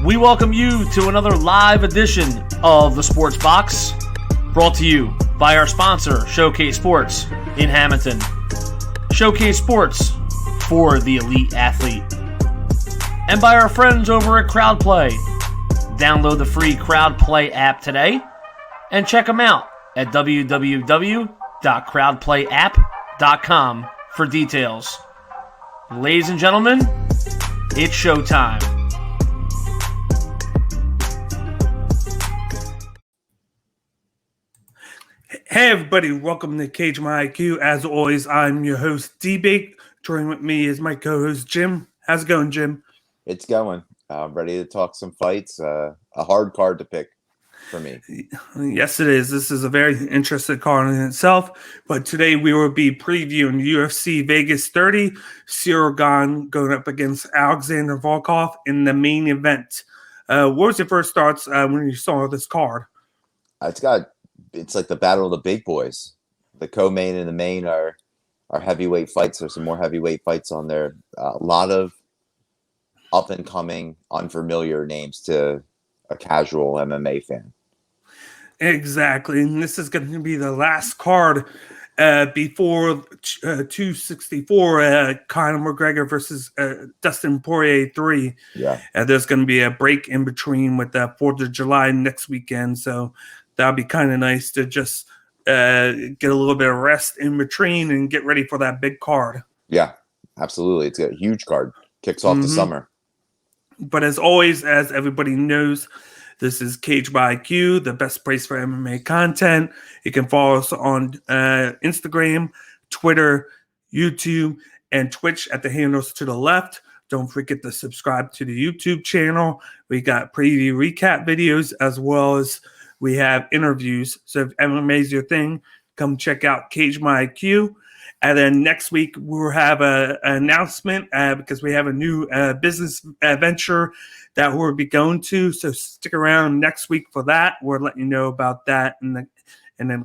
We welcome you to another live edition of the Sports Box, brought to you by our sponsor, Showcase Sports in Hamilton. Showcase Sports for the elite athlete. And by our friends over at CrowdPlay. Download the free CrowdPlay app today and check them out at www.crowdplayapp.com for details. Ladies and gentlemen, it's showtime. Hey everybody, welcome to Cage My IQ. As always, I'm your host, D-Bake. Joining with me is my co-host, Jim. How's it going, Jim? It's going. I'm ready to talk some fights. A hard card to pick for me. Yes, it is. This is a very interesting card in itself. But today we will be previewing UFC Vegas 30. Ciryl Gane going up against Alexander Volkov in the main event. What was your first thoughts when you saw this card? It's like the battle of the big boys. The co-main and the main are heavyweight fights. There's some more heavyweight fights on there. A lot of up-and-coming, unfamiliar names to a casual MMA fan. Exactly. And this is going to be the last card before 264, Conor McGregor versus Dustin Poirier 3. Yeah. There's going to be a break in between with the 4th of July next weekend. So that'll be kind of nice to just get a little bit of rest in between and get ready for that big card. Yeah, absolutely. It's a huge card. Kicks off the summer. But as always, as everybody knows, this is Cage by IQ, the best place for MMA content. You can follow us on Instagram, Twitter, YouTube, and Twitch at the handles to the left. Don't forget to subscribe to the YouTube channel. We got preview recap videos as well as we have interviews. So if MMA is your thing, come check out Cage My IQ. And then next week, we'll have an announcement because we have a new business venture that we'll be going to. So stick around next week for that. We'll let you know about that in the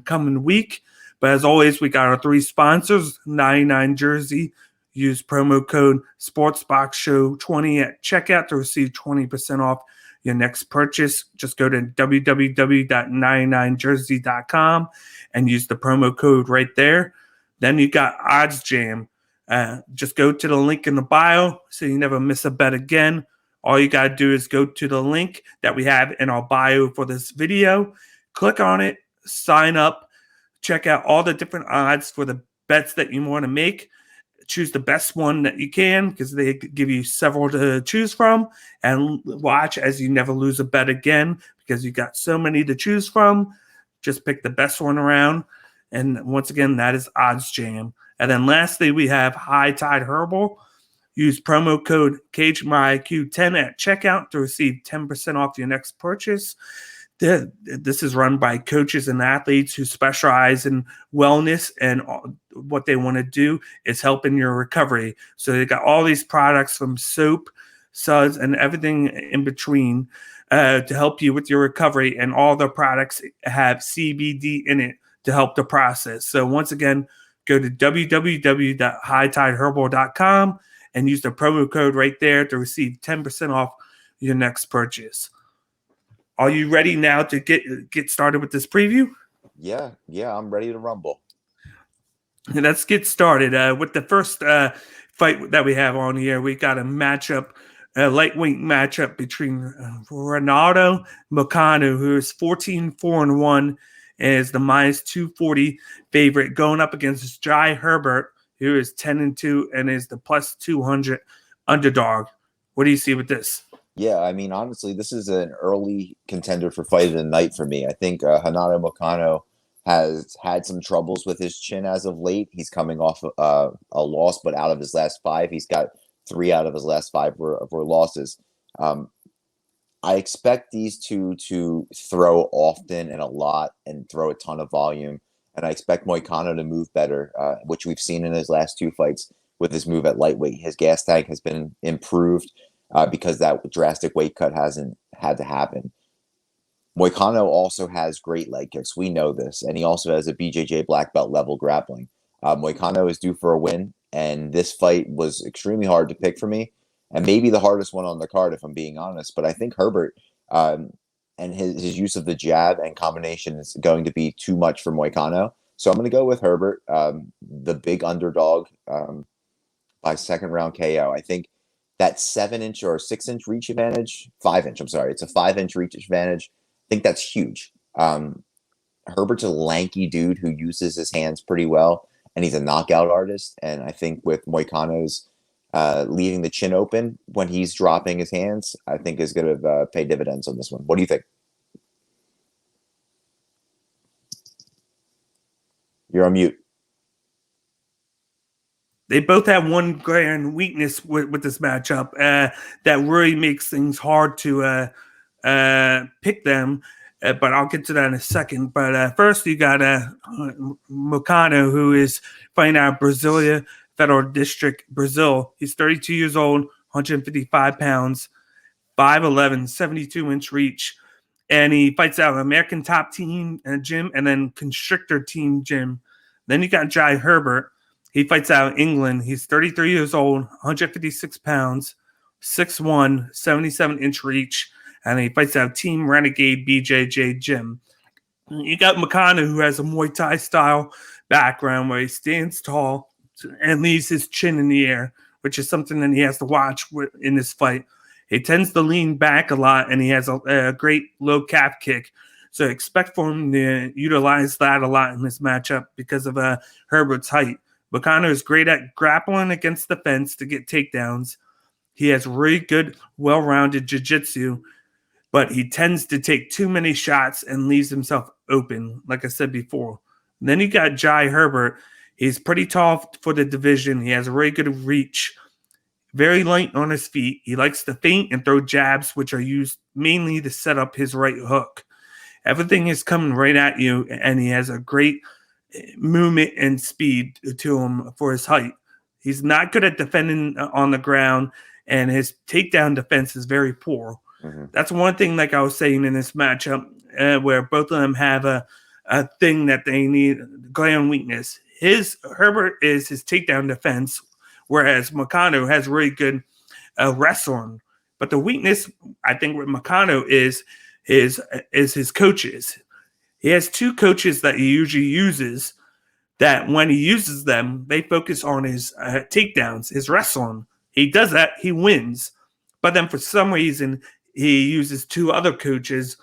coming week. But as always, we got our 3 sponsors, 99 Jersey. Use promo code SportsBoxShow20 at checkout to receive 20% off your next purchase. Just go to www.99jersey.com and use the promo code right there. Then you got Oddsjam. Just go to the link in the bio so you never miss a bet again. All you got to do is go to the link that we have in our bio for this video. Click on it, sign up, check out all the different odds for the bets that you want to make. Choose the best one that you can because they give you several to choose from, and watch as you never lose a bet again because you got so many to choose from. Just pick the best one around. And once again, that is Oddsjam. And then lastly, we have High Tide Herbal. Use promo code CageMyIQ10 at checkout to receive 10% off your next purchase. This is run by coaches and athletes who specialize in wellness, and what they want to do is help in your recovery. So they got all these products from soap, suds, and everything in between to help you with your recovery. And all the products have CBD in it to help the process. So once again, go to www.hightideherbal.com and use the promo code right there to receive 10% off your next purchase. Are you ready now to get started with this preview? Yeah, I'm ready to rumble. And let's get started with the first fight that we have on here. We got a lightweight matchup between Renato Moicano, who is 14-4-1, is the minus 240 favorite, going up against Herbert, who is 10-2 and is the plus 200 underdog. What do you see with this? Yeah, I mean, honestly, this is an early contender for fight of the night for me. I think Renato Moicano has had some troubles with his chin as of late. He's coming off a loss, but out of his last 5, he's got 3 out of his last 5 were losses. I expect these two to throw often and a lot and throw a ton of volume. And I expect Moicano to move better, which we've seen in his last 2 fights with his move at lightweight. His gas tank has been improved because that drastic weight cut hasn't had to happen. Moicano also has great leg kicks. We know this. And he also has a BJJ black belt level grappling. Moicano is due for a win. And this fight was extremely hard to pick for me. and maybe the hardest one on the card, if I'm being honest. But I think Herbert and his use of the jab and combination is going to be too much for Moicano. So I'm going to go with Herbert, the big underdog by second round KO. I think that 7-inch or 6-inch reach advantage, 5-inch, I'm sorry, it's a 5-inch reach advantage. I think that's huge. Herbert's a lanky dude who uses his hands pretty well, and he's a knockout artist. And I think with Moicano's leaving the chin open when he's dropping his hands, I think is going to pay dividends on this one. What do you think? You're on mute. They both have one glaring weakness with this matchup that really makes things hard to pick them. But I'll get to that in a second. But first, you got Moicano, who is fighting out of Brasilia Federal District, Brazil. He's 32 years old, 155 pounds, 5'11", 72-inch reach. And he fights out of American Top Team gym and then Constrictor Team gym. Then you got Jai Herbert. He fights out of England. He's 33 years old, 156 pounds, 6'1", 77-inch reach. And he fights out Team Renegade BJJ Gym. You got Moicano, who has a Muay Thai style background where he stands tall and leaves his chin in the air, which is something that he has to watch in this fight. He tends to lean back a lot, and he has a great low calf kick. So expect for him to utilize that a lot in this matchup because of Herbert's height. Moicano is great at grappling against the fence to get takedowns. He has really good, well-rounded jiu-jitsu, but he tends to take too many shots and leaves himself open, like I said before. And then you got Jai Herbert. He's pretty tall for the division. He has a really good reach, very light on his feet. He likes to feint and throw jabs, which are used mainly to set up his right hook. Everything is coming right at you, and he has a great movement and speed to him for his height. He's not good at defending on the ground, and his takedown defense is very poor. Mm-hmm. That's one thing, like I was saying in this matchup, where both of them have a thing that they need, glaring weakness. Herbert is his takedown defense, whereas Moicano has really good wrestling. But the weakness, I think, with Moicano is his coaches. He has two coaches that he usually uses that when he uses them, they focus on his takedowns, his wrestling. He does that, he wins. But then for some reason, he uses two other coaches,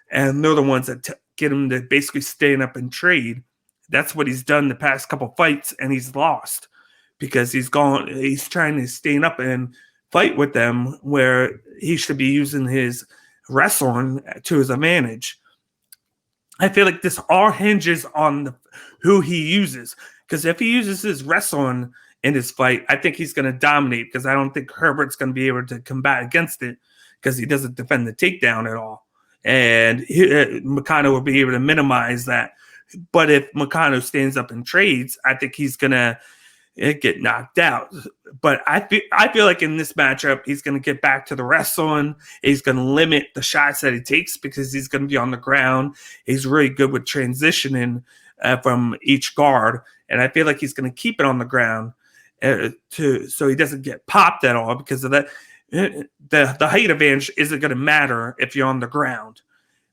and they're the ones that get him to basically stand up and trade. That's what he's done the past couple fights, and he's lost because he's trying to stand up and fight with them where he should be using his wrestling to his advantage. I feel like this all hinges on who he uses, because if he uses his wrestling in his fight, I think he's going to dominate, because I don't think Herbert's going to be able to combat against it because he doesn't defend the takedown at all. And Moicano will be able to minimize that. But if Moicano stands up and trades, I think he's going to get knocked out. But I feel like in this matchup, he's going to get back to the wrestling. He's going to limit the shots that he takes because he's going to be on the ground. He's really good with transitioning from each guard. And I feel like he's going to keep it on the ground so he doesn't get popped at all, because of that. The height advantage isn't going to matter if you're on the ground.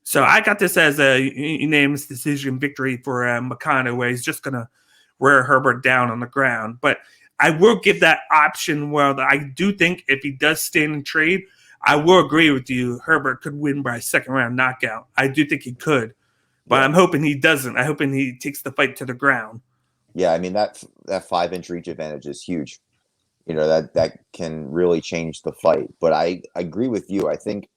So I got this as a unanimous decision victory for Moicano, where he's just going to wear Herbert down on the ground. But I will give that option where I do think if he does stand and trade, I will agree with you. Herbert could win by a second round knockout. I do think he could, but I'm hoping he doesn't. I'm hoping he takes the fight to the ground. Yeah, I mean, that 5-inch reach advantage is huge. You know, that can really change the fight. But I agree with you. I think,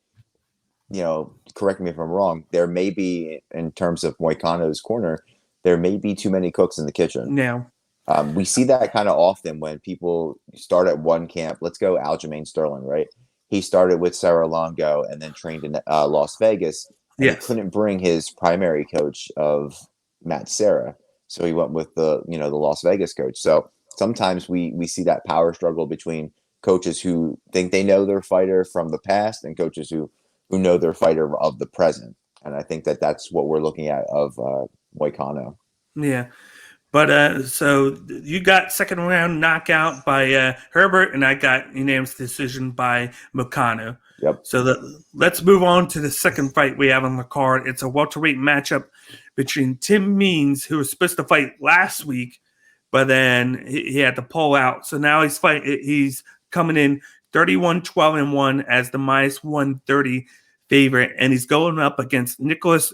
you know, correct me if I'm wrong, there may be, in terms of Moicano's corner, there may be too many cooks in the kitchen. Yeah. We see that kind of often when people start at one camp. Let's go Aljamain Sterling, right? He started with Saralongo and then trained in Las Vegas. And he couldn't bring his primary coach of Matt Serra. So he went with the Las Vegas coach. So sometimes we see that power struggle between coaches who think they know their fighter from the past and coaches who know their fighter of the present. And I think that's what we're looking at of Moicano. Yeah. But so you got second round knockout by Herbert, and I got unanimous decision by Moicano. Yep. So let's move on to the second fight we have on the card. It's a welterweight matchup between Tim Means, who was supposed to fight last week, but then he had to pull out. So now he's coming in 31-12-1 as the minus 130 favorite, and he's going up against Nicolas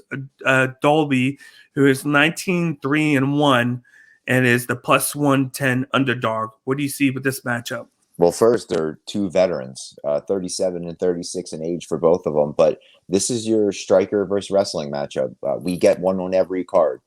Dalby, who is 19-3-1 and is the plus 110 underdog. What do you see with this matchup? Well, first, they're two veterans, 37 and 36 in age for both of them. But this is your striker versus wrestling matchup. We get one on every card.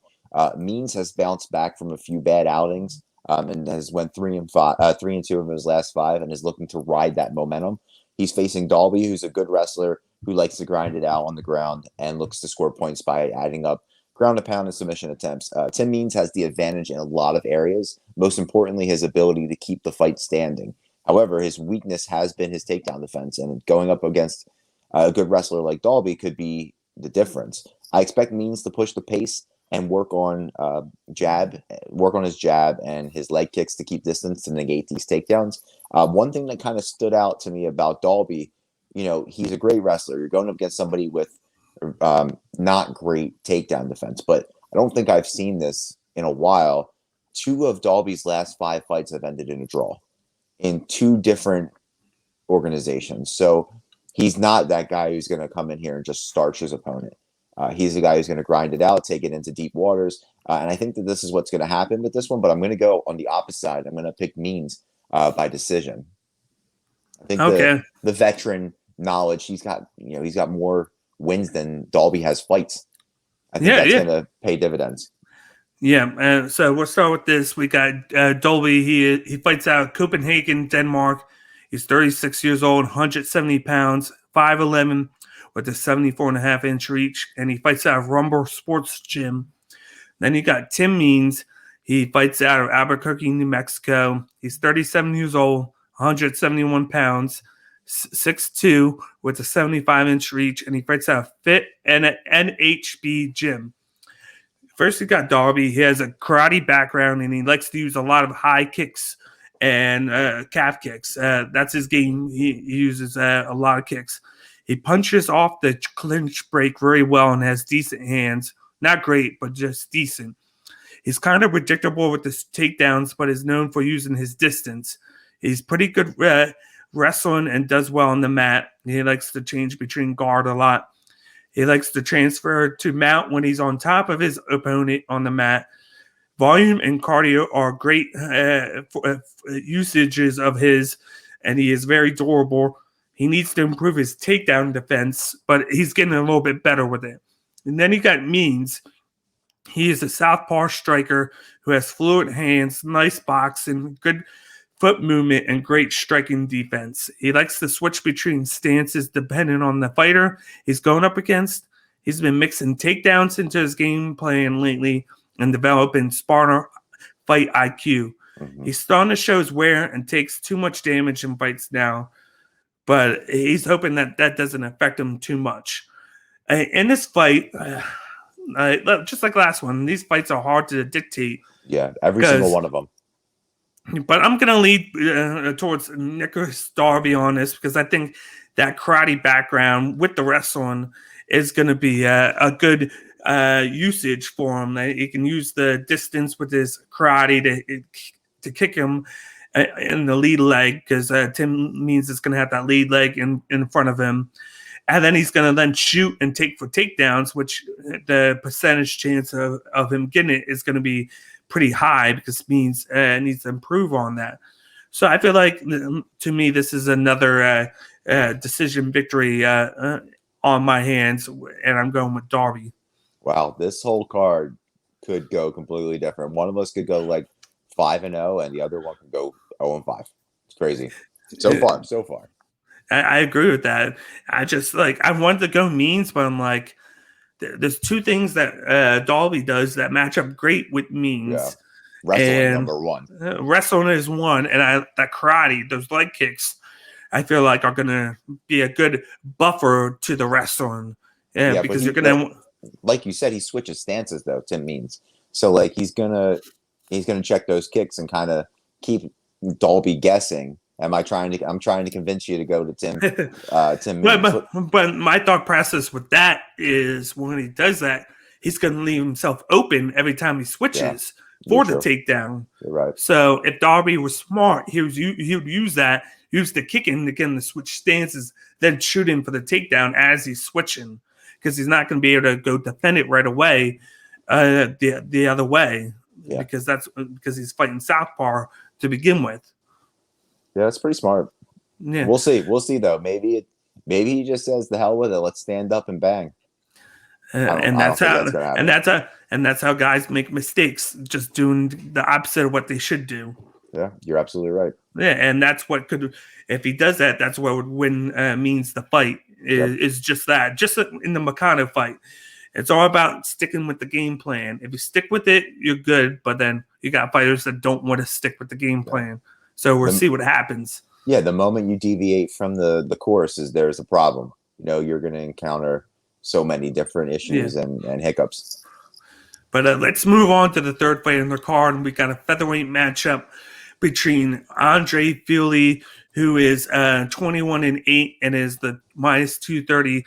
Means has bounced back from a few bad outings and has went 3-2 of his last 5 and is looking to ride that momentum. He's facing Dalby, who's a good wrestler who likes to grind it out on the ground and looks to score points by adding up ground and pound and submission attempts. Tim Means has the advantage in a lot of areas. Most importantly, his ability to keep the fight standing. However, his weakness has been his takedown defense, and going up against a good wrestler like Dalby could be the difference. I expect Means to push the pace and work on his jab and his leg kicks to keep distance to negate these takedowns. One thing that kind of stood out to me about Dalby, he's a great wrestler. You're going up against somebody with not great takedown defense, but I don't think I've seen this in a while. 2 of Dalby's last 5 fights have ended in a draw in 2 different organizations. So he's not that guy who's going to come in here and just starch his opponent. He's the guy who's going to grind it out, take it into deep waters. And I think that this is what's going to happen with this one, but I'm going to go on the opposite side. I'm going to pick Means by decision. I think the veteran knowledge, he's got more wins than Dalby has fights. I think that's going to pay dividends. Yeah, so we'll start with this. We got Dalby. He fights out of Copenhagen, Denmark. He's 36 years old, 170 pounds, 5'11", with a 74.5-inch reach, and he fights out of Rumble Sports Gym. Then you got Tim Means. He fights out of Albuquerque, New Mexico. He's 37 years old, 171 pounds, 6'2", with a 75-inch reach, and he fights out of Fit and an NHB Gym. First, you got Dalby. He has a karate background, and he likes to use a lot of high kicks and calf kicks. That's his game. He uses a lot of kicks. He punches off the clinch break very well and has decent hands. Not great, but just decent. He's kind of predictable with his takedowns, but is known for using his distance. He's pretty good wrestling and does well on the mat. He likes to change between guard a lot. He likes to transfer to mount when he's on top of his opponent on the mat. Volume and cardio are great usages of his, and he is very durable. He needs to improve his takedown defense, but he's getting a little bit better with it. And then you got Means. He is a southpaw striker who has fluid hands, nice boxing, good foot movement, and great striking defense. He likes to switch between stances depending on the fighter he's going up against. He's been mixing takedowns into his game plan lately and developing smarter fight IQ. Mm-hmm. He's starting to show his wear and takes too much damage in fights now, but he's hoping that doesn't affect him too much. In this fight, just like last one, these fights are hard to dictate. Yeah, every single one of them. But I'm going to lead towards Nicolas Dalby on this because I think that karate background with the wrestling is going to be a good usage for him. He can use the distance with his karate to kick him in the lead leg because Tim Means is going to have that lead leg in front of him. And then he's going to then shoot and take for takedowns, which the percentage chance of him getting it is going to be pretty high because Means needs to improve on that. So I feel like, to me, this is another decision victory on my hands, and I'm going with Dalby. Wow, this whole card could go completely different. One of us could go like 5-0, and the other one could go 0-5. It's crazy. So far. I agree with that. I just I wanted to go Means, but I'm like, there's 2 things that Dalby does that match up great with Means. Yeah. Wrestling, number 1. Wrestling is 1, and that karate, those leg kicks, I feel like are going to be a good buffer to the wrestling. Yeah, because you're going to... Like you said, he switches stances, though, Tim Means. So, he's going to He's going to check those kicks and kind of keep Dalby guessing. I'm trying to convince you to go to Tim. But my thought process with that is when he does that, he's going to leave himself open every time he switches for the takedown. You're right. So if Dalby was smart, he would use the kicking to get him to switch stances, then shoot him for the takedown as he's switching, because he's not going to be able to go defend it right away the other way, because he's fighting southpaw to begin with. Yeah, that's pretty smart. Yeah, we'll see though. Maybe he just says, "The hell with it, let's stand up and bang." And that's how guys make mistakes, just doing the opposite of what they should do. Yeah, you're absolutely right. Yeah, and that's what could, if he does that, that's what would win means the fight is just that. Just in the Moicano fight, it's all about sticking with the game plan. If you stick with it, you're good. But then you got fighters that don't want to stick with the game plan. So we'll see what happens. Yeah, the moment you deviate from the course, there's a problem. You're going to encounter so many different issues and hiccups. But let's move on to the third fight in the card, and we got a featherweight matchup between Andre Fili, who is 21-8 and is the minus 230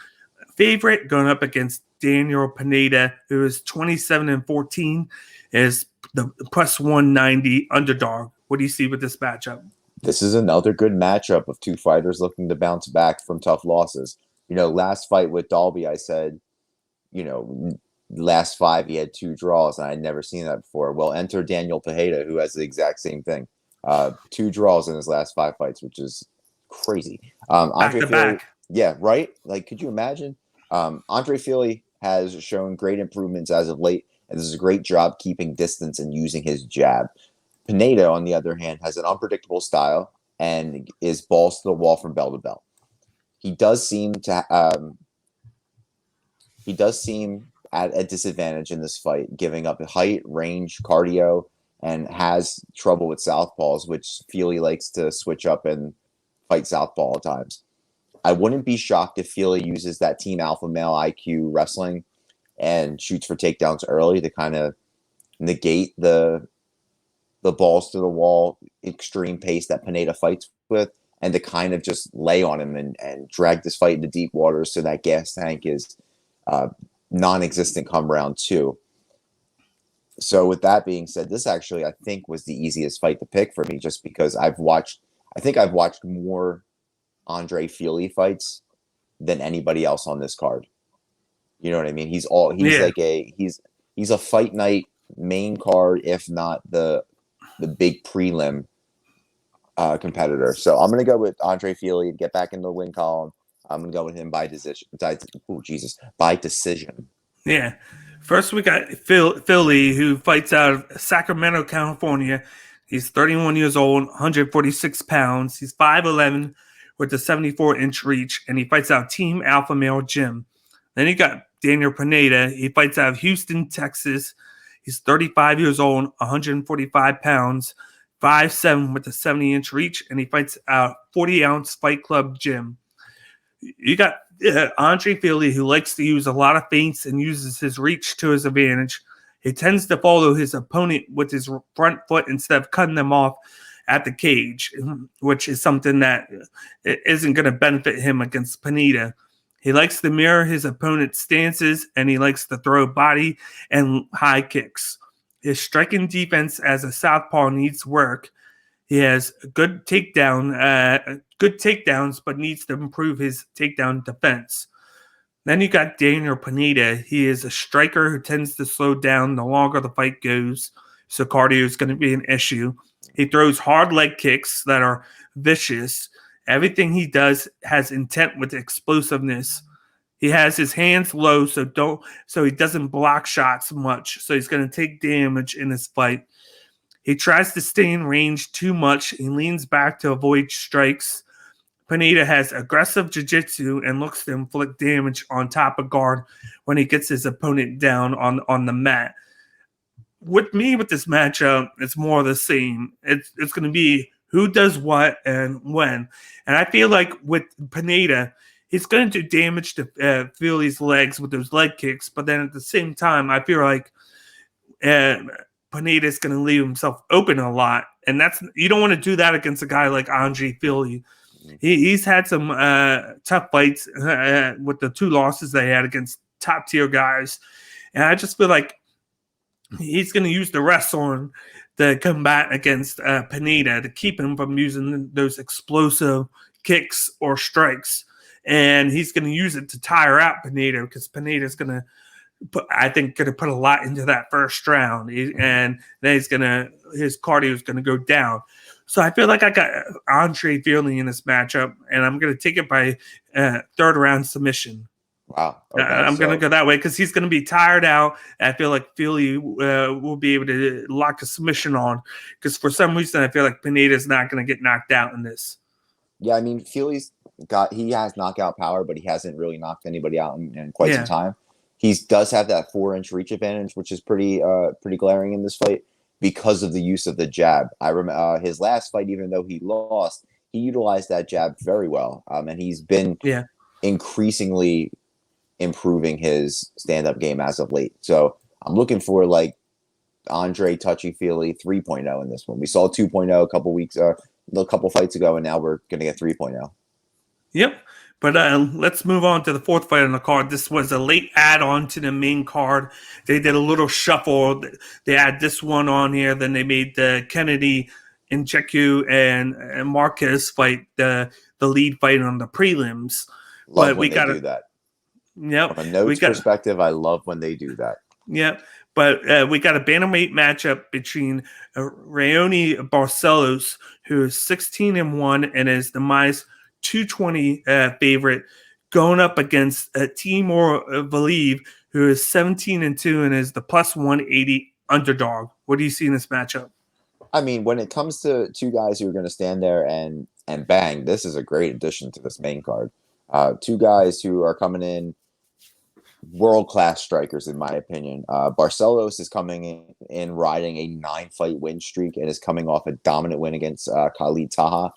favorite, going up against Daniel Pineda, who is 27-14, is the plus 190 underdog. What do you see with this matchup? This is another good matchup of two fighters looking to bounce back from tough losses. Last fight with Dalby, I said, last 5 he had 2 draws, and I'd never seen that before. Well, enter Daniel Pineda, who has the exact same thing. 2 draws in his last 5 fights, which is crazy. Back to back. Yeah, right? Like, could you imagine? Andre Fili has shown great improvements as of late, and does a great job keeping distance and using his jab. Pineda, on the other hand, has an unpredictable style and is balls to the wall from bell to bell. He does seem at a disadvantage in this fight, giving up height, range, cardio, and has trouble with southpaws, which Fili likes to switch up and fight southpaw at times. I wouldn't be shocked if Fili uses that team alpha male IQ wrestling and shoots for takedowns early to kind of negate the balls to the wall extreme pace that Pineda fights with, and to kind of just lay on him and drag this fight into deep waters so that gas tank is non-existent come round 2. So with that being said, this actually, I think, was the easiest fight to pick for me, just because I've watched more Andre Fili fights than anybody else on this card. You know what I mean? He's a fight night main card, if not the big prelim competitor. So I'm going to go with Andre Fili and get back in the win column. I'm going to go with him by decision. By decision. Yeah. First, we got Fili, who fights out of Sacramento, California. He's 31 years old, 146 pounds. He's 5'11", with a 74-inch reach, and he fights out Team Alpha Male Gym. Then you got Daniel Pineda. He fights out of Houston, Texas. He's 35 years old, 145 pounds, 5'7", with a 70-inch reach, and he fights out 40-ounce Fight Club Gym. You got Andre Fili, who likes to use a lot of feints and uses his reach to his advantage. He tends to follow his opponent with his front foot instead of cutting them off at the cage, which is something that isn't going to benefit him against Pineda. He likes to mirror his opponent's stances, and he likes to throw body and high kicks. His striking defense as a southpaw needs work. He has good takedowns, but needs to improve his takedown defense. Then you got Daniel Pineda. He is a striker who tends to slow down the longer the fight goes, so cardio is going to be an issue. He throws hard leg kicks that are vicious. Everything he does has intent with explosiveness. He has his hands low, so he doesn't block shots much. So he's going to take damage in this fight. He tries to stay in range too much. He leans back to avoid strikes. Pineda has aggressive jiu-jitsu and looks to inflict damage on top of guard when he gets his opponent down on the mat. With this matchup, it's more of the same. It's going to be who does what and when. And I feel like with Pineda, he's going to do damage to Fili's legs with those leg kicks. But then at the same time, I feel like Pineda's going to leave himself open a lot, and you don't want to do that against a guy like Andre Fili. He's had some tough fights with the 2 losses they had against top tier guys, and I just feel like he's going to use the wrestling to combat against Pineda to keep him from using those explosive kicks or strikes, and he's going to use it to tire out Pineda because Pineda's going to put a lot into that first round, and then his cardio is going to go down. So I feel like I got Andre Fili in this matchup, and I'm going to take it by 3rd round submission. Wow. Okay, I'm going to go that way because he's going to be tired out. I feel like Fili will be able to lock a submission on because for some reason I feel like Pineda's not going to get knocked out in this. Yeah, I mean, he has knockout power, but he hasn't really knocked anybody out in quite some time. He does have that 4-inch reach advantage, which is pretty glaring in this fight because of the use of the jab. I remember his last fight, even though he lost, he utilized that jab very well, and he's been increasingly improving his stand-up game as of late. So I'm looking for like Andre Touchy-Feely 3.0 in this one. We saw 2.0 a couple fights ago, and now we're going to get 3.0. Yep. But let's move on to the 4th fight on the card. This was a late add-on to the main card. They did a little shuffle. They add this one on here. Then they made the Kennedy, Ncheku, and Marquez fight the lead fight on the prelims. Love when they do that. Yep. From a notes perspective, I love when they do that. Yep. But we got a bantamweight matchup between Raoni Barcelos, who is 16-1 and is the minus 220 favorite, going up against Timur Valiev, who is 17-2 and is the plus 180 underdog. What do you see in this matchup? I mean, when it comes to 2 guys who are going to stand there and bang, this is a great addition to this main card. 2 guys who are coming in world-class strikers, in my opinion. Barcelos is coming in riding a 9-fight win streak and is coming off a dominant win against Khalid Taha.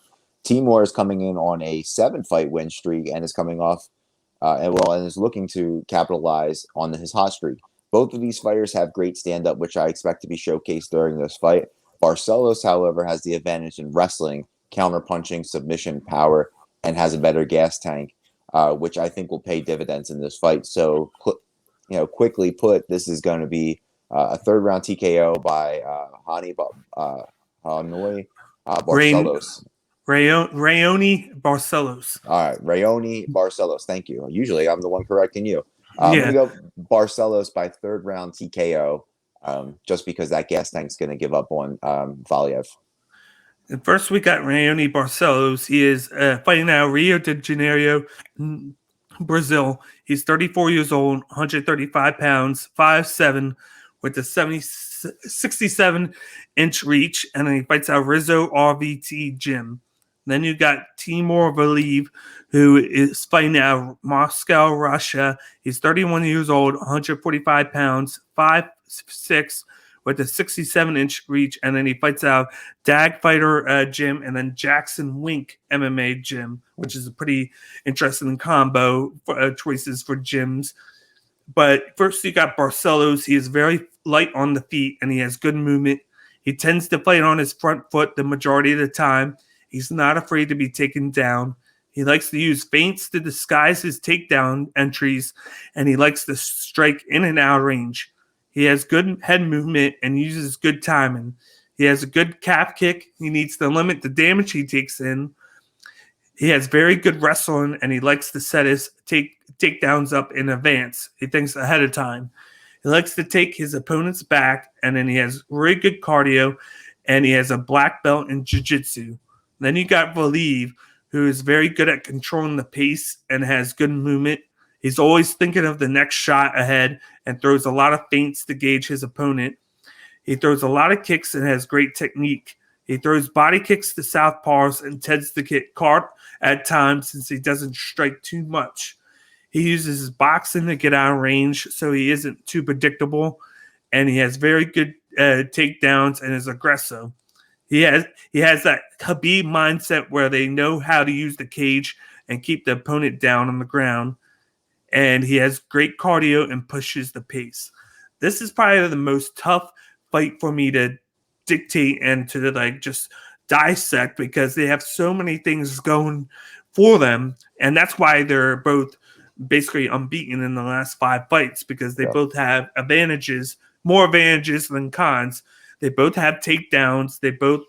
Timur is coming in on a 7-fight win streak and is coming off and is looking to capitalize on his hot streak. Both of these fighters have great stand-up, which I expect to be showcased during this fight. Barcelos, however, has the advantage in wrestling, counter-punching, submission power, and has a better gas tank, which I think will pay dividends in this fight. So, quickly put, this is going to be a 3rd-round TKO by Hanoi Barcelos. Raoni Barcelos. All right, Raoni Barcelos. Thank you. Usually I'm the one correcting you. I'm going to go Barcelos by 3rd round TKO, just because that gas tank's going to give up on Valiev. And first, we got Raoni Barcelos. He is fighting out of Rio de Janeiro, Brazil. He's 34 years old, 135 pounds, 5'7", with a 67-inch reach, and then he fights out Rizzo RVT Gym. Then you got Timur Valiev, who is fighting out of Moscow, Russia. He's 31 years old, 145 pounds, 5'6", with a 67-inch reach. And then he fights out Dag Fighter Gym and then Jackson Wink MMA Gym, which is a pretty interesting combo for, choices for gyms. But first you got Barcelos. He is very light on the feet, and he has good movement. He tends to fight on his front foot the majority of the time. He's not afraid to be taken down. He likes to use feints to disguise his takedown entries, and he likes to strike in and out range. He has good head movement and uses good timing. He has a good calf kick. He needs to limit the damage he takes in. He has very good wrestling, and he likes to set his takedowns up in advance. He thinks ahead of time. He likes to take his opponent's back, and then he has really good cardio, and he has a black belt in jiu-jitsu. Then you got Valiev, who is very good at controlling the pace and has good movement. He's always thinking of the next shot ahead and throws a lot of feints to gauge his opponent. He throws a lot of kicks and has great technique. He throws body kicks to southpaws and tends to get caught at times since he doesn't strike too much. He uses his boxing to get out of range so he isn't too predictable, and he has very good takedowns and is aggressive. He has that Khabib mindset where they know how to use the cage and keep the opponent down on the ground. And he has great cardio and pushes the pace. This is probably the most tough fight for me to dictate and to like just dissect, because they have so many things going for them, and that's why they're both basically unbeaten in the last 5 fights, because they both have advantages, more advantages than cons. They both have takedowns. They both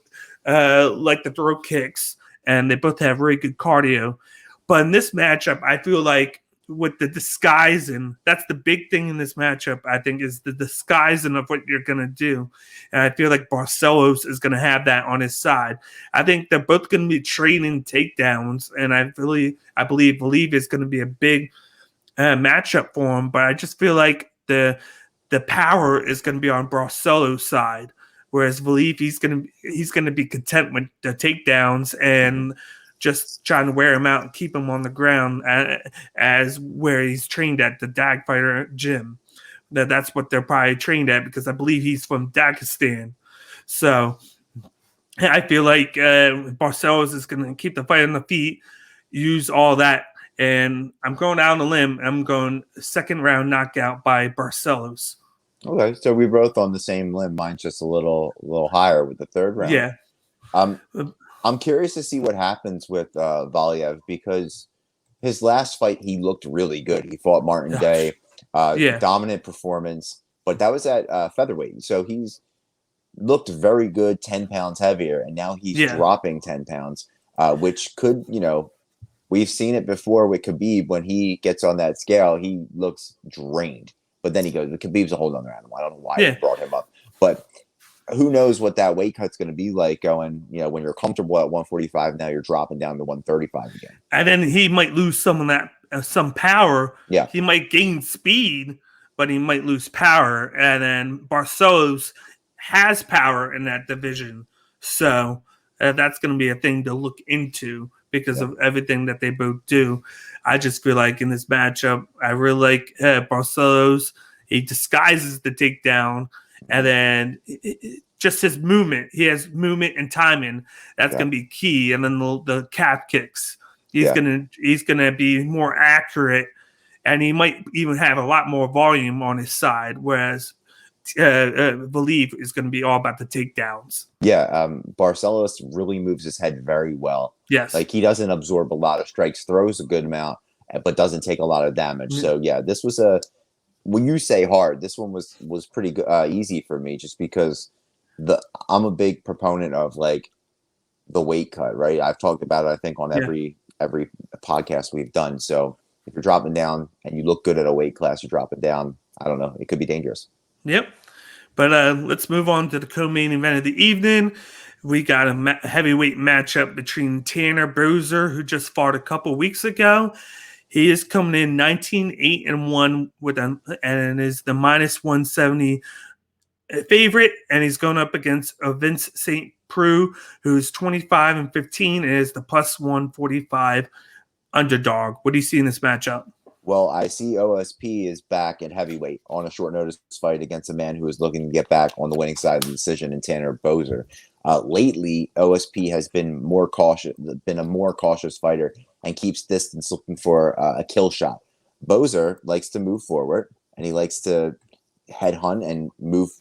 like to throw kicks, and they both have very good cardio. But in this matchup, I feel like with the disguising, that's the big thing in this matchup, I think, is the disguising of what you're going to do. And I feel like Barcelos is going to have that on his side. I think they're both going to be training takedowns, and I believe Valiev is going to be a big matchup for him. But I just feel like the power is going to be on Barcelos' side, whereas Valiev, he's going to be content with the takedowns and just trying to wear him out and keep him on the ground as where he's trained at the Dagfighter gym. That's what they're probably trained at, because I believe he's from Dagestan. So I feel like Barcelos is going to keep the fight on the feet, use all that. And I'm going out on a limb. I'm going second round knockout by Barcelos. Okay, so we're both on the same limb. Mine's just a little higher with the third round. Yeah. I'm curious to see what happens with Valiev, because his last fight, he looked really good. He fought Martin Day, dominant performance, but that was at featherweight. So he's looked very good, 10 pounds heavier, and now he's dropping 10 pounds, which could, we've seen it before with Khabib. When he gets on that scale, he looks drained. But then he goes, Khabib's a whole other animal. I don't know why I brought him up. But who knows what that weight cut's going to be like going, when you're comfortable at 145, now you're dropping down to 135 again. And then he might lose some of that, some power. Yeah. He might gain speed, but he might lose power. And then Barcelos has power in that division. So that's going to be a thing to look into because of everything that they both do. I just feel like in this matchup, I really like Barcelos. He disguises the takedown. And then just his movement. He has movement and timing. That's going to be key. And then the calf kicks. He's gonna be more accurate, and he might even have a lot more volume on his side. Whereas Valiev is going to be all about the takedowns. Yeah, Barcelos really moves his head very well. Yes, like he doesn't absorb a lot of strikes, throws a good amount, but doesn't take a lot of damage. Mm-hmm. So yeah, this was when you say hard, this one was pretty good, easy for me, just because I'm a big proponent of like the weight cut, right? I've talked about it, I think, on every podcast we've done. So if you're dropping down and you look good at a weight class, you're dropping down, I don't know, it could be dangerous. Yep. But let's move on to the co-main event of the evening. We got a heavyweight matchup between Tanner Boser, who just fought a couple weeks ago. He is coming in 19-8-1 and is the minus 170 favorite, and he's going up against Ovince St. Preux, who's 25-15 and is the plus 145 underdog. What do you see in this matchup? Well, I see OSP is back at heavyweight on a short notice fight against a man who is looking to get back on the winning side of the decision in Tanner Boser. Lately, OSP has been a more cautious fighter and keeps distance, looking for a kill shot. Boser likes to move forward, and he likes to headhunt and move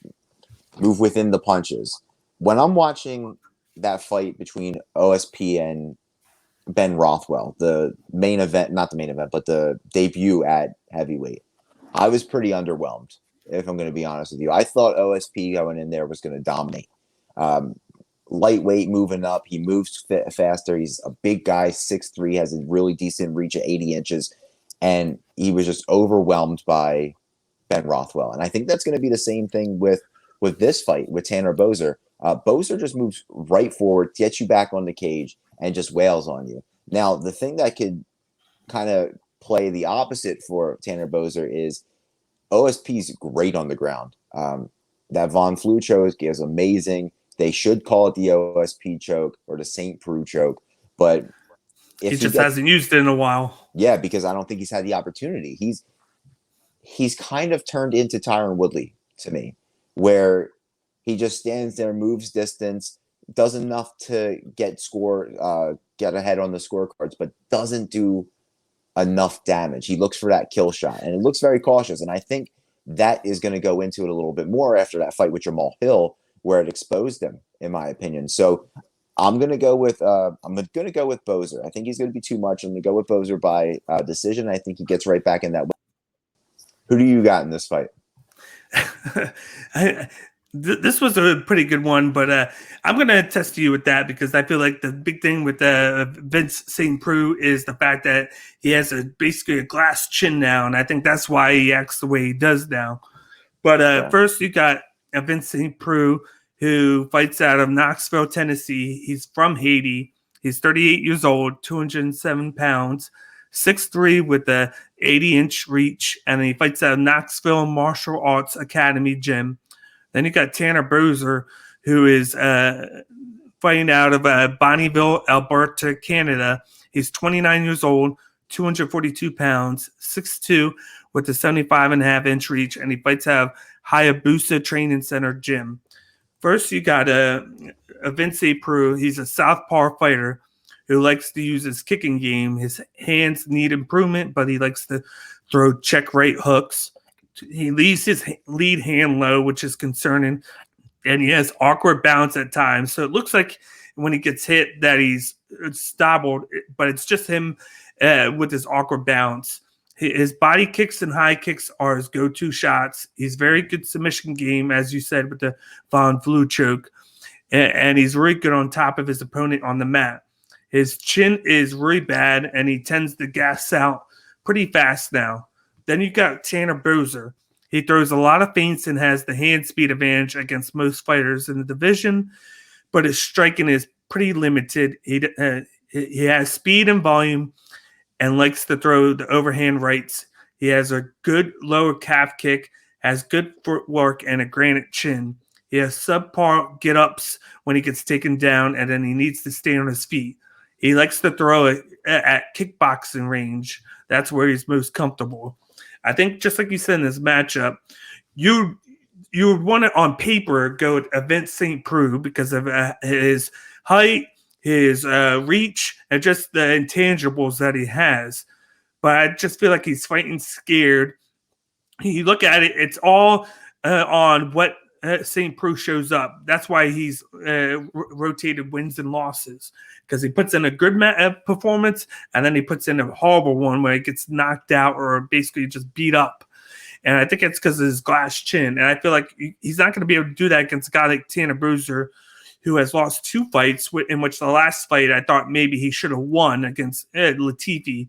within the punches. When I'm watching that fight between OSP and Ben Rothwell, the main event, not the main event, but the debut at heavyweight, I was pretty underwhelmed, if I'm going to be honest with you. I thought OSP going in there was going to dominate. Lightweight moving up. He moves faster. He's a big guy, 6'3", has a really decent reach at 80 inches. And he was just overwhelmed by Ben Rothwell. And I think that's going to be the same thing with this fight with Tanner Boser. Boser just moves right forward, gets you back on the cage, and just wails on you. Now, the thing that could kind of play the opposite for Tanner Boser is OSP's great on the ground. That Von Flue choke is amazing. They should call it the OSP choke or the St. Preux choke, but if he just hasn't used it in a while. Yeah, because I don't think he's had the opportunity. He's kind of turned into Tyron Woodley to me, where he just stands there, moves distance, does enough to get ahead on the scorecards, but doesn't do enough damage. He looks for that kill shot, and it looks very cautious. And I think that is going to go into it a little bit more after that fight with Jamal Hill, where it exposed him, in my opinion. So I'm going to go with Boser. I think he's going to be too much. I'm going to go with Boser by decision. I think he gets right back in that. Who do you got in this fight? This was a pretty good one, but I'm going to test you with that because I feel like the big thing with Vince St. Preux is the fact that he has basically a glass chin now, and I think that's why he acts the way he does now. But first, you got Vince St. Preux, who fights out of Knoxville, Tennessee. He's from Haiti. He's 38 years old, 207 pounds, 6'3" with a 80-inch reach, and he fights out of Knoxville Martial Arts Academy Gym. Then you got Tanner Boser, who is fighting out of Bonneville, Alberta, Canada. He's 29 years old, 242 pounds, 6'2", with a 75.5-inch reach, and he fights out of Hayabusa Training Center Gym. First, you got Vince Preux. He's a southpaw fighter who likes to use his kicking game. His hands need improvement, but he likes to throw check right hooks. He leaves his lead hand low, which is concerning, and he has awkward bounce at times. So it looks like when he gets hit that he's stumbled, but it's just him with his awkward bounce. His body kicks and high kicks are his go-to shots. He's very good submission game, as you said, with the Von Flue choke, and he's really good on top of his opponent on the mat. His chin is really bad, and he tends to gas out pretty fast now. Then you got Tanner Boser. He throws a lot of feints and has the hand speed advantage against most fighters in the division, but his striking is pretty limited. He has speed and volume and likes to throw the overhand rights. He has a good lower calf kick, has good footwork, and a granite chin. He has subpar get-ups when he gets taken down, and then he needs to stay on his feet. He likes to throw it at kickboxing range. That's where he's most comfortable. I think just like you said in this matchup, you would want to, on paper, go with Vince St. Preux because of his height, his reach, and just the intangibles that he has. But I just feel like he's fighting scared. You look at it, it's all on what St. Preux shows up. That's why he's rotated wins and losses, because he puts in a good performance and then he puts in a horrible one where he gets knocked out or basically just beat up. And I think it's because of his glass chin. And I feel like he's not going to be able to do that against a guy like Tanner Boser, who has lost 2 fights, in which the last fight I thought maybe he should have won against Latifi,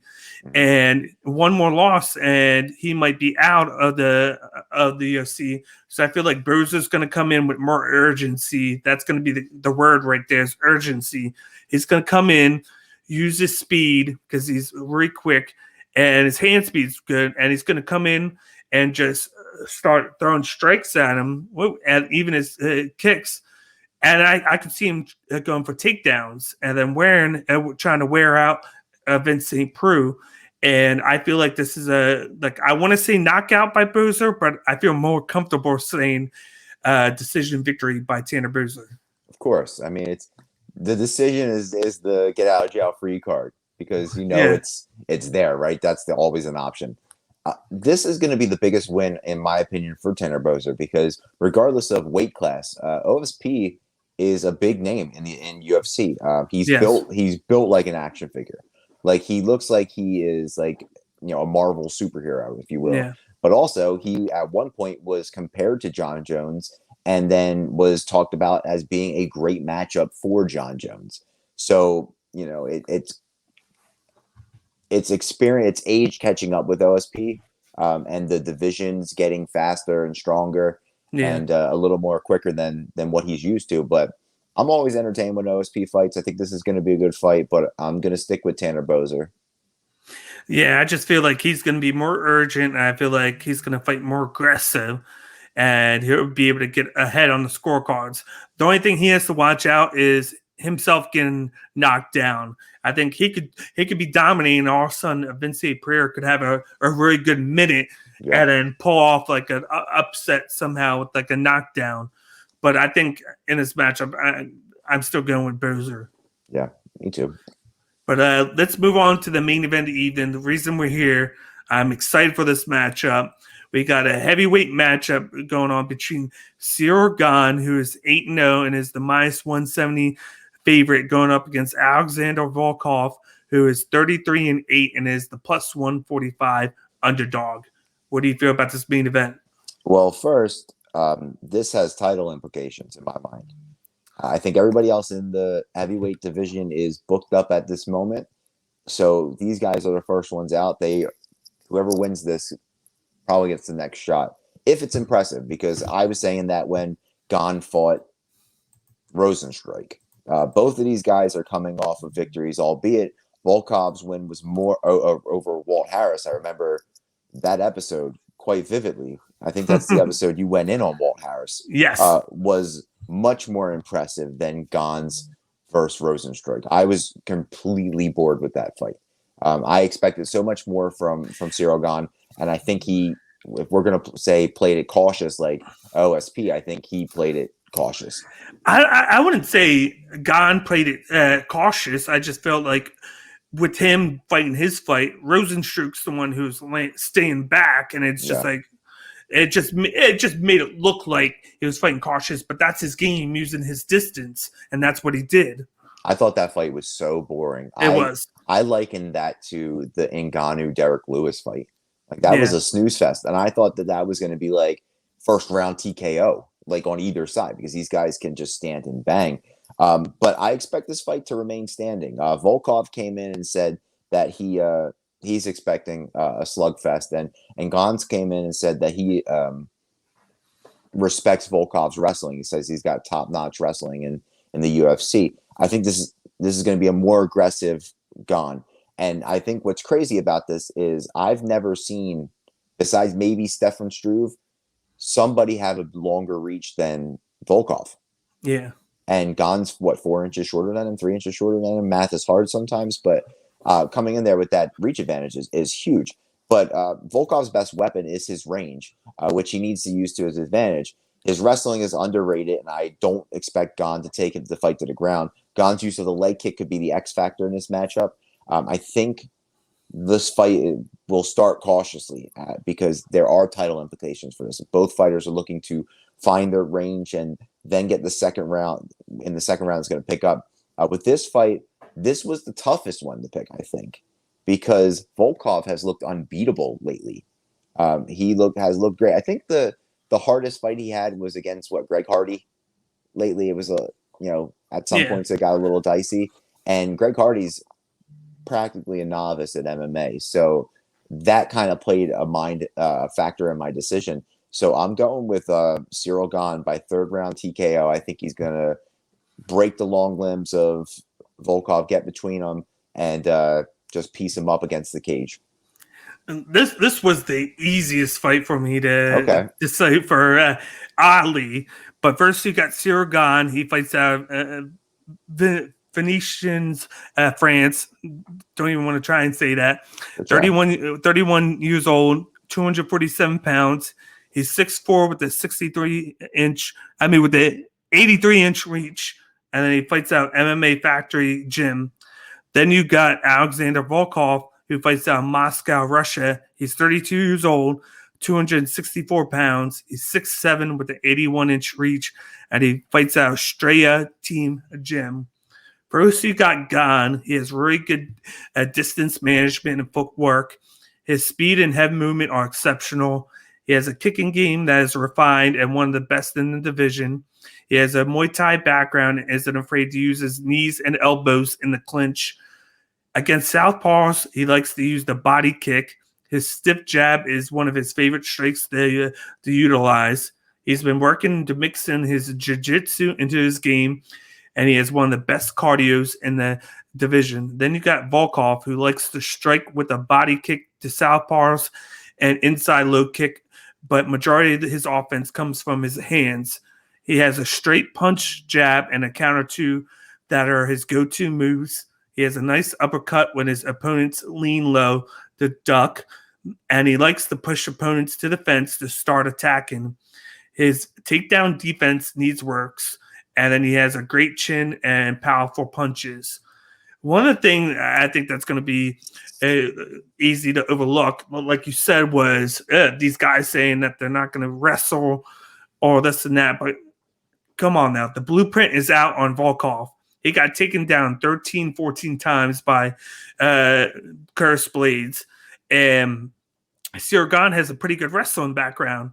and one more loss, and he might be out of the UFC. So I feel like Boser's going to come in with more urgency. That's going to be the word right there, is urgency. He's going to come in, use his speed because he's very quick, and his hand speed's good, and he's going to come in and just start throwing strikes at him, and even his kicks. And I could see him going for takedowns and then trying to wear out Vince St. Preux. And I feel like this is I want to say knockout by Boser, but I feel more comfortable saying decision victory by Tanner Boser. Of course. I mean, it's the decision is the get out of jail free card, because it's there, right? That's always an option. This is going to be the biggest win, in my opinion, for Tanner Boser, because regardless of weight class, OSP is a big name in UFC. He's built like an action figure. Like, he looks like he is like, a Marvel superhero, if you will. Yeah. But also, he at one point was compared to John Jones, and then was talked about as being a great matchup for John Jones. So it's experience, age catching up with OSP, and the divisions getting faster and stronger. Yeah. And a little more quicker than what he's used to. But I'm always entertained when OSP fights. I think this is going to be a good fight, but I'm going to stick with Tanner Boser. Yeah, I just feel like he's going to be more urgent, and I feel like he's going to fight more aggressive, and he'll be able to get ahead on the scorecards. The only thing he has to watch out is himself getting knocked down. I think he could be dominating, and all of a sudden Vince Preux could have a really good minute, and then pull off like an upset somehow with like a knockdown. But I think in this matchup, I'm still going with Boser. Yeah, me too. But let's move on to the main event of the evening. The reason we're here, I'm excited for this matchup. We got a heavyweight matchup going on between Ciryl Gane, who is 8-0 and is the minus 170 favorite, going up against Alexander Volkov, who is 33-8 and is the plus 145 underdog. What do you feel about this main event? Well, first, this has title implications in my mind. I think everybody else in the heavyweight division is booked up at this moment. So these guys are the first ones out. Whoever wins this probably gets the next shot, if it's impressive, because I was saying that when Gane fought Rosenstruik. Both of these guys are coming off of victories, albeit Volkov's win was more over Walt Harris. I remember that episode quite vividly. I think that's the episode you went in on Walt Harris. Yes. Was much more impressive than Gane's versus Rosenstruik. I was completely bored with that fight. I expected so much more from Ciryl Gane, and I think if we're going to say played it cautious like OSP, I think he played it cautious. I wouldn't say Gane played it cautious. I just felt like with him fighting his fight, Rosenstruik's the one who's staying back, and it's just like it just made it look like he was fighting cautious, but that's his game, using his distance, and that's what he did. I thought that fight was so boring. I likened that to the Ngannou Derek Lewis fight. Like that was a snooze fest, and I thought that was going to be like first round TKO, like on either side, because these guys can just stand and bang. But I expect this fight to remain standing. Volkov came in and said that he's expecting a slugfest, and Gans came in and said that he respects Volkov's wrestling. He says he's got top-notch wrestling in the UFC. I think this is going to be a more aggressive Gane. And I think what's crazy about this is I've never seen, besides maybe Stefan Struve, somebody have a longer reach than Volkov. Yeah. And Gane's, 4 inches shorter than him, 3 inches shorter than him. Math is hard sometimes, but coming in there with that reach advantage is huge. But Volkov's best weapon is his range, which he needs to use to his advantage. His wrestling is underrated, and I don't expect Gane to take the fight to the ground. Gane's use of the leg kick could be the X factor in this matchup. I think this fight will start cautiously because there are title implications for this. Both fighters are looking to find their range and then get the second round. In the second round, it's going to pick up. With this fight, this was the toughest one to pick, I think, because Volkov has looked unbeatable lately. He has looked great. I think the hardest fight he had was against Greg Hardy. Lately, it was at some points it got a little dicey, and Greg Hardy's practically a novice at MMA, so that kind of played a factor in my decision. So I'm going with Ciryl Gane by third round TKO. I think he's going to break the long limbs of Volkov, get between them, and just piece him up against the cage. This was the easiest fight for me to decide for Ali. But first you got Ciryl Gane. He fights out Venetians, France. Don't even want to try and say that. 31 years old, 247 pounds. He's 6'4" with the 83-inch reach. And then he fights out MMA Factory Gym. Then you got Alexander Volkov, who fights out Moscow, Russia. He's 32 years old, 264 pounds. He's 6'7" with the 81-inch reach. And he fights out Straya Team Gym. First, you got Gane. He has really good distance management and footwork. His speed and head movement are exceptional. He has a kicking game that is refined and one of the best in the division. He has a Muay Thai background and isn't afraid to use his knees and elbows in the clinch. Against southpaws, he likes to use the body kick. His stiff jab is one of his favorite strikes to utilize. He's been working to mix in his jiu-jitsu into his game, and he has one of the best cardios in the division. Then you got Volkov, who likes to strike with a body kick to southpaws and inside low kick, but majority of his offense comes from his hands. He has a straight punch, jab, and a counter two that are his go-to moves. He has a nice uppercut when his opponents lean low to duck, and he likes to push opponents to the fence to start attacking. His takedown defense needs works, and then he has a great chin and powerful punches. One of the things I think that's going to be easy to overlook, like you said, was these guys saying that they're not going to wrestle or this and that. But come on now. The blueprint is out on Volkov. He got taken down 13, 14 times by Curse Blades. And Ciryl Gane has a pretty good wrestling background.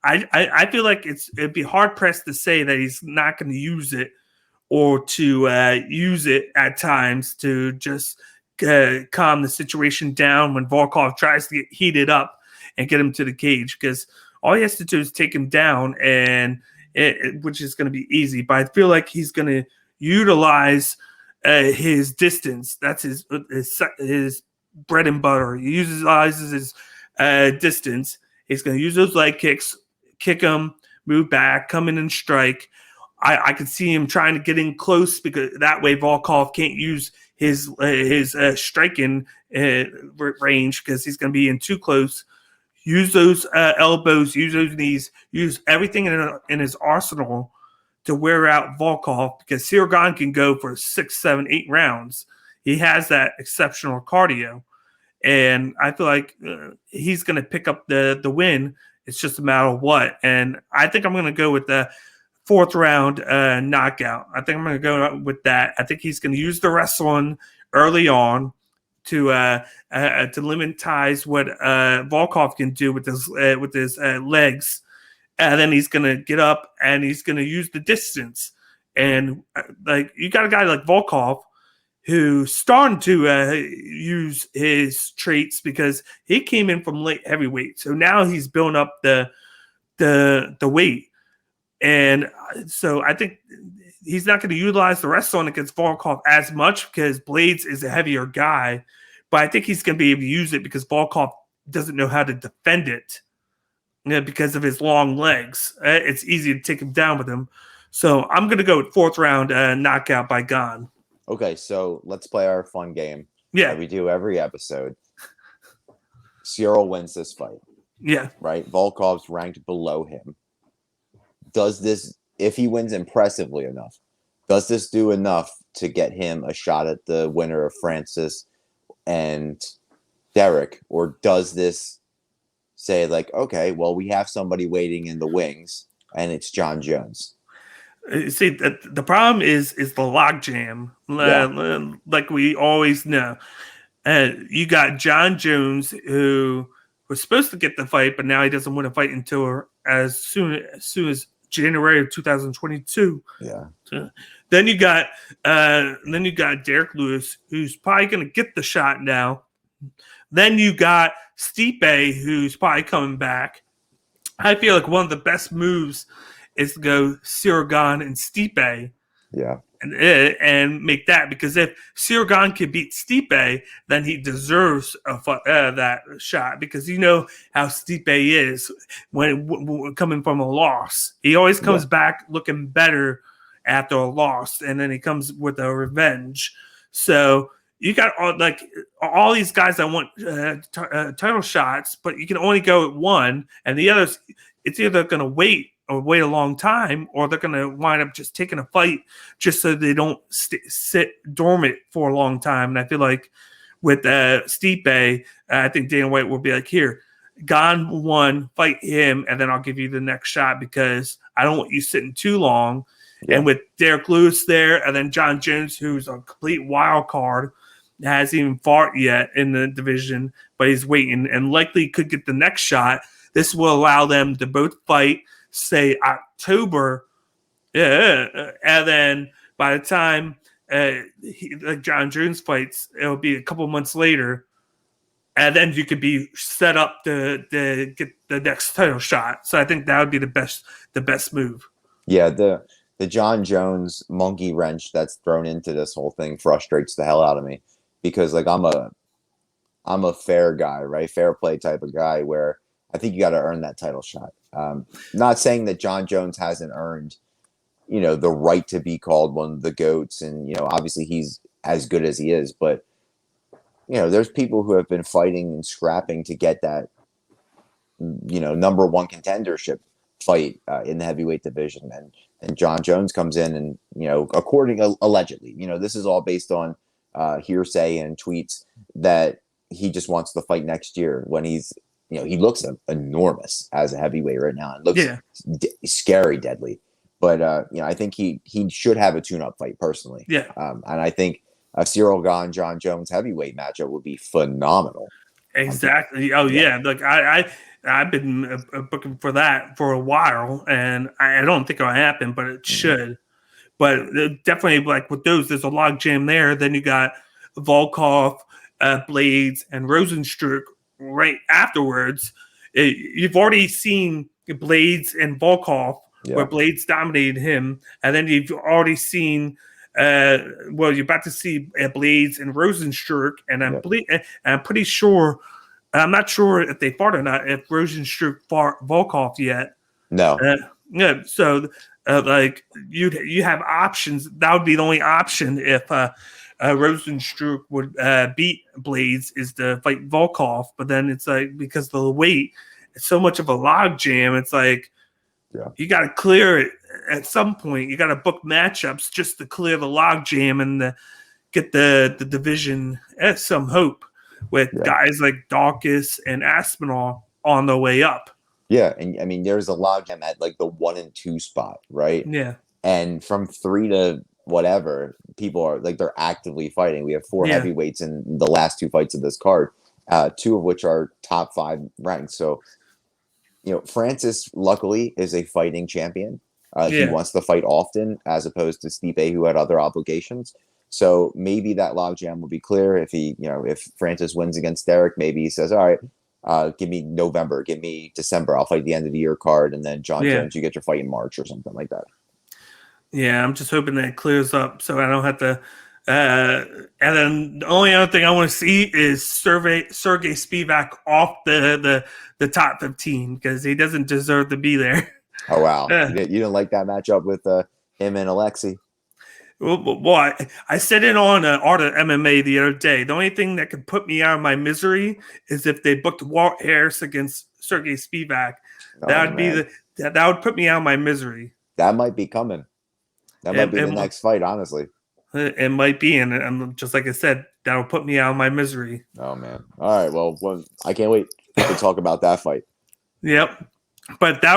I feel like it'd be hard-pressed to say that he's not going to use it or to use it at times to just calm the situation down when Volkov tries to get heated up and get him to the cage, because all he has to do is take him down, and which is going to be easy. But I feel like he's going to utilize his distance. That's his bread and butter. He utilizes his distance. He's going to use those leg kicks, kick him, move back, come in and strike. I could see him trying to get in close, because that way Volkov can't use his striking range, because he's going to be in too close. Use those elbows, use those knees, use everything in his arsenal to wear out Volkov, because Ciryl Gane can go for 6, 7, 8 rounds. He has that exceptional cardio, and I feel like he's going to pick up the win. It's just a matter of what. And I think I'm going to go with the 4th round knockout. I think I'm going to go with that. I think he's going to use the wrestling early on to limit ties what Volkov can do with his legs, and then he's going to get up and he's going to use the distance. And like, you got a guy like Volkov who's starting to use his traits, because he came in from light heavyweight, so now he's building up the weight. And so I think he's not going to utilize the wrestling against Volkov as much, because Blades is a heavier guy. But I think he's going to be able to use it because Volkov doesn't know how to defend it, because of his long legs. It's easy to take him down with him. So I'm going to go with 4th round knockout by Gane. Okay, so let's play our fun game. Yeah. That we do every episode. Ciryl wins this fight. Yeah. Right? Volkov's ranked below him. Does this, if he wins impressively enough, does this do enough to get him a shot at the winner of Francis and Derek? Or does this say, like, okay, well, we have somebody waiting in the wings, and it's Jon Jones? See, the problem is the logjam, like we always know. You got Jon Jones, who was supposed to get the fight, but now he doesn't want to fight until as soon as January of 2022. Yeah. Then you got Derek Lewis, who's probably going to get the shot now. Then you got Stipe, who's probably coming back. I feel like one of the best moves is to go Ciryl Gane and Stipe. Yeah. And make that, because if Ciryl Gane can beat Stipe, then he deserves that shot, because you know how Stipe is when coming from a loss. He always comes back looking better after a loss, and then he comes with a revenge. So you got all these guys that want title shots, but you can only go at one, and the others, it's either going to wait a long time, or they're going to wind up just taking a fight just so they don't sit dormant for a long time. And I feel like with Stipe, I think Dana White will be like, here, Gane won, fight him, and then I'll give you the next shot, because I don't want you sitting too long. Yeah. And with Derek Lewis there, and then Jon Jones, who's a complete wild card, hasn't even fought yet in the division, but he's waiting and likely could get the next shot. This will allow them to both fight, say, October, and then by the time like Jon Jones fights, it'll be a couple months later, and then you could be set up to get the next title shot. So I think that would be the best move. Yeah, the Jon Jones monkey wrench that's thrown into this whole thing frustrates the hell out of me, because like I'm a fair guy, right? Fair play type of guy, where I think you got to earn that title shot. Not saying that Jon Jones hasn't earned, the right to be called one of the GOATs, and obviously he's as good as he is, but there's people who have been fighting and scrapping to get that number one contendership fight in the heavyweight division, and Jon Jones comes in and allegedly, this is all based on hearsay and tweets that he just wants to fight next year when he's, he looks enormous as a heavyweight right now. It looks scary, deadly. But, I think he should have a tune-up fight personally. Yeah. And I think a Ciryl Gane, John Jones heavyweight matchup would be phenomenal. Exactly. Oh, yeah. Like I've been booking for that for a while, and I don't think it'll happen, but it should. But definitely, like with those, there's a log jam there. Then you got Volkov, Blades, and Rosenstruck right afterwards. You've already seen Blades and Volkov, where Blades dominated him, and then you've already seen. You're about to see Blades and Rosenstruck, and I'm pretty sure. I'm not sure if they fought or not. If Rosenstruck fought Volkov yet? No. Yeah. So, you have options. That would be the only option if Rosenstruck would beat Blades is to fight Volkov. But then it's like because of the weight, it's so much of a log jam. It's like you got to clear it at some point. You got to book matchups just to clear the log jam and get the division at some hope with guys like Dawkins and Aspinall on the way up. Yeah, and I mean, there's a log jam at like the 1 and 2 spot, right? Yeah, and from 3 to whatever, people are like they're actively fighting. We have 4 heavyweights in the last 2 fights of this card, 2 of which are top 5 ranked. So, Francis luckily is a fighting champion. He wants to fight often, as opposed to Stipe, who had other obligations. So maybe that logjam will be clear if if Francis wins against Derek. Maybe he says, "All right, give me November, give me December. I'll fight the end of the year card, and then John Jones, you get your fight in March or something like that." Yeah, I'm just hoping that it clears up so I don't have to. And then the only other thing I want to see is Sergey Spivak off the top 15 because he doesn't deserve to be there. Oh wow, you didn't like that matchup with him and Alexei? Well, I said it on Art of MMA the other day. The only thing that could put me out of my misery is if they booked Walt Harris against Sergey Spivak. That would put me out of my misery. That might be coming. That might be the next fight, honestly. It might be, and just like I said, that will put me out of my misery. Oh man! All right, well I can't wait to talk about that fight. Yep, but that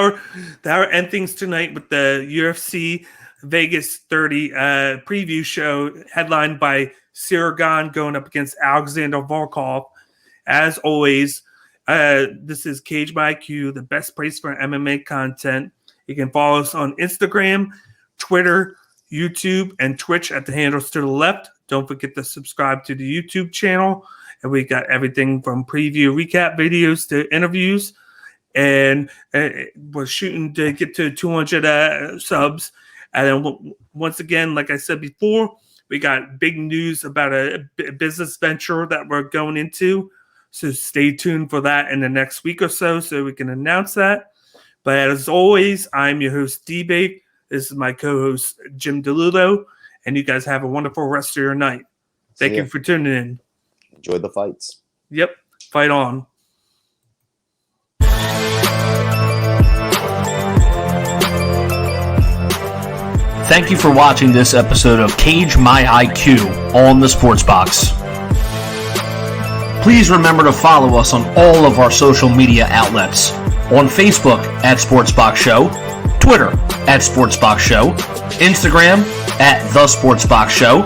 were end things tonight with the UFC Vegas 30 preview show headlined by Ciryl Gane going up against Alexander Volkov. As always, this is Cage My IQ, the best place for MMA content. You can follow us on Instagram, Twitter, YouTube, and Twitch at the handles to the left. Don't forget to subscribe to the YouTube channel. And we got everything from preview recap videos to interviews. And we're shooting to get to 200 subs. And then once again, like I said before, we got big news about a business venture that we're going into. So stay tuned for that in the next week or so we can announce that. But as always, I'm your host, D-Bake. This is my co-host, Jim DiLullo. And you guys have a wonderful rest of your night. Thank you for tuning in. Enjoy the fights. Yep. Fight on. Thank you for watching this episode of Cage My IQ on the Sports Box. Please remember to follow us on all of our social media outlets. On Facebook at Sportsbox Show, Twitter at Sportsbox Show, Instagram at The Sportsbox Show.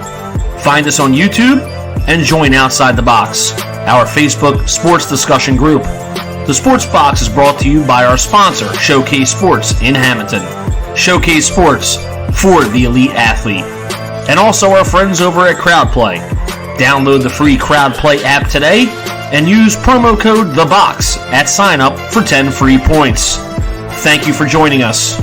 Find us on YouTube and join Outside the Box, our Facebook sports discussion group. The Sports Box is brought to you by our sponsor, Showcase Sports in Hamilton. Showcase Sports for the elite athlete. And also our friends over at CrowdPlay. Download the free CrowdPlay app today and use promo code THEBOX at sign up for 10 free points. Thank you for joining us.